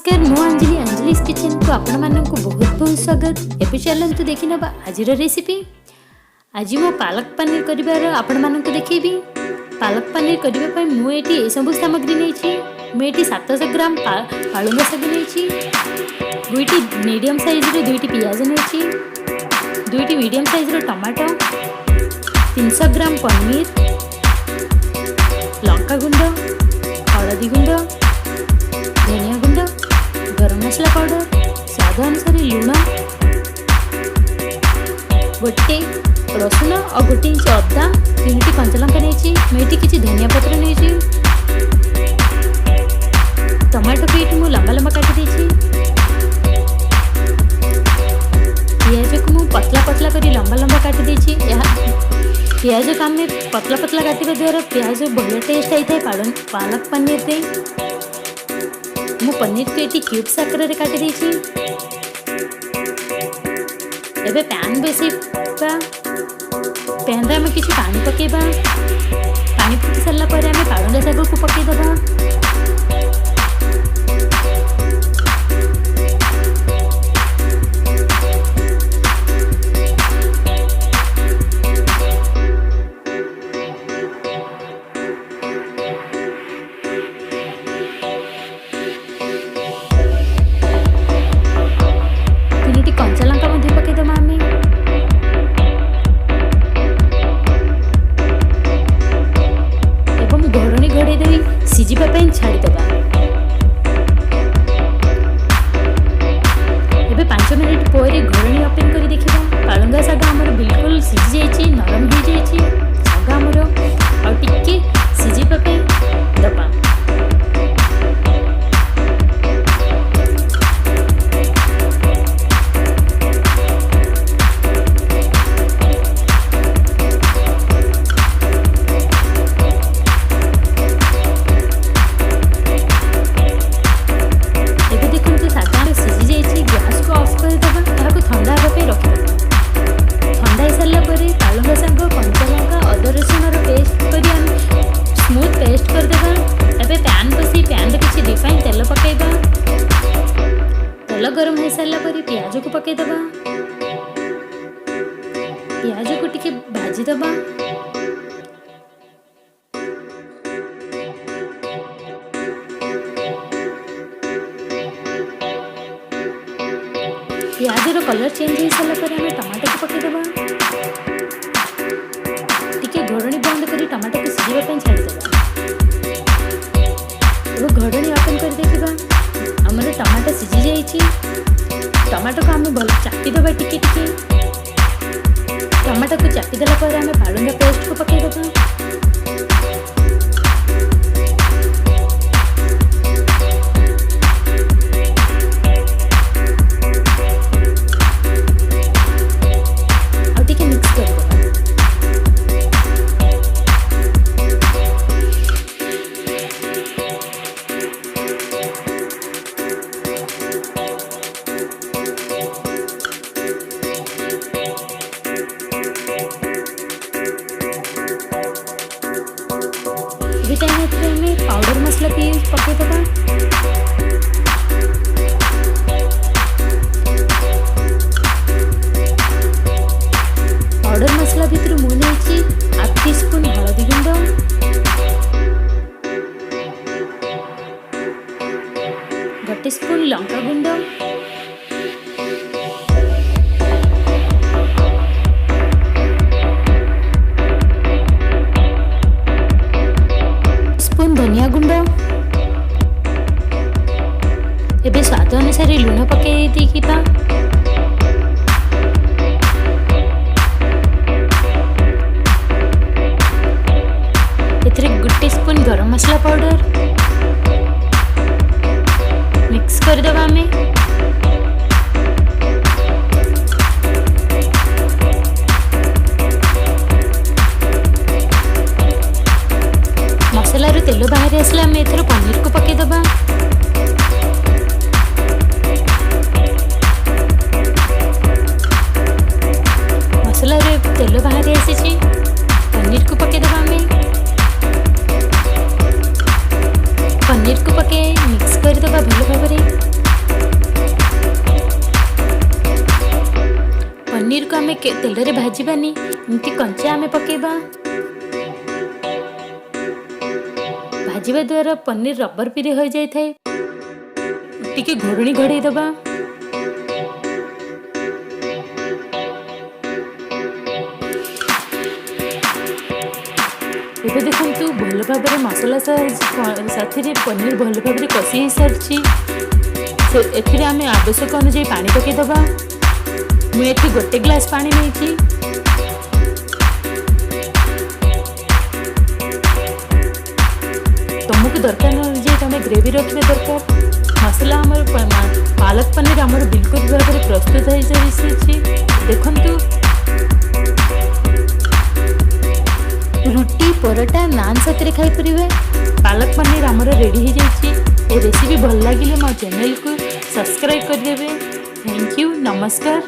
नमस्कार मु अंजलि अंजलिस किचन को आपण मानक बहुत बहुत स्वागत। एबे चलंतु देखि नबा आजिर रेसिपी। आज मो पालक पनीर करिवार आपण मानक देखिबी। पालक पनीर करिवा पय मु एटी ए सब सामग्री नेछि। मु एटी 700 ग्राम पालंग शाग नेछि, दुईटी मीडियम साइज रो दुईटी पियाज नेछि, दुईटी मीडियम साइज रो टमाटो, 300 ग्राम पनीर, लंका गुंड, हळदी गुंड, धनिया गुंड, गरम मसला पाउडर, स्वाद अनुसार लुण, गोटे रसुण और गोटे इंच अदा, 3टी कंचा लंका नहीं, मुझे किसी धनिया पत्र नहीं, टमाटो को ये लंबा लंबा काटी देछि, पियाज को मुझे पतला पतला करी लंबा लंबा काटी देछि। पियाज को आम पतला पतला काटिबा द्वारा पियाज बढ़िया टेस्ट आई था पालक पनीर रे। मु पनीर को ये क्यूब्स आकार रे काटी देछि। एबे पैन बसैबा, पैन रे आम किसी पानी पकेबा, पानी फुटी सारा पर आम पालंग शाग को पकेदबा। कंचा लंका मध्य पकेदमा आम एवं घोड़नी घोड़े दे सीझा छाड़ीदबा। एबे 5 मिनिट पर घोड़नी ओपन कर देखा पालंग शाग आमर बिल्कुल सीझी जाइए, नरम हो जाइए। शाग आमर आगे सीझा दबा। तेल गरम हो सारा पर पियाज को पकेदबा। पियाज को टिके भाजीदबा। पियाज रो कलर चेंज हो सारा पर हमें टमाटो को पकेदबा। टिके घोड़नी बंद करी टमाटो को सीझा छाड़ीदबा। घोड़नी ओपन कर देखा आमर टमाटो सीझी जाइए। टमाटो को आम भल चापीदबा। टिके टमाटो को चापीदेला पर आम पालंग पेस्ट को पकेदबा। में पाउडर मसला पकेदबा। पाउडर मसला भितर मुझे 1/2 टीस्पून हळदी गुंड, 1 टीस्पून लंका गुंड, धनिया गुंड। एबे स्वाद अनुसार लुण पकई देखा। एथरे 1 टीस्पून गरम मसला पाउडर मिक्स करदबा आमे। मसला रो तेल बाहर आसला आम एथर पनीर को पकेदबा। मसला रो तेल बाहर आसी पनीर को पकेदबा आम। पनीर को पके मिक्स करदबा भल भाव। आम तेल भाजबानी एमती कंचा आम पकेबा। भाजवा द्वारा पनीर रबर पिरी हो जाए थे। टिके घोड़णी घोड़े दबा। ଏବେ ଦେଖନ୍ତୁ ଭଲ ଭାବରେ ମସଲା ସାଥିରେ ପନିର ଭଲ ଭାବରେ କଷି ହେଇସାରିଛି। ଏଥିରେ ଆମେ ଆବଶ୍ୟକ ଅନୁଯାୟୀ ପାଣି ପକାଇଦେବା। ମୁଁ ଏଠି 1 ଗ୍ଲାସ୍ ପାଣି ନେଇଛି। तुमको दरकार अनुଯାୟୀ तुम ग्रेवी रखा दरकार। मसला आमर पालक पनीर आमर बिल्कुल भाव में प्रस्तुत हो सारी। देखु रुटी परोटा नान साथ खाईपर पालक पनीर आमर रेडी हो जाए। ये रेसिपी भल लगे मो चैनल को सब्सक्राइब करदे। थैंक यू, नमस्कार।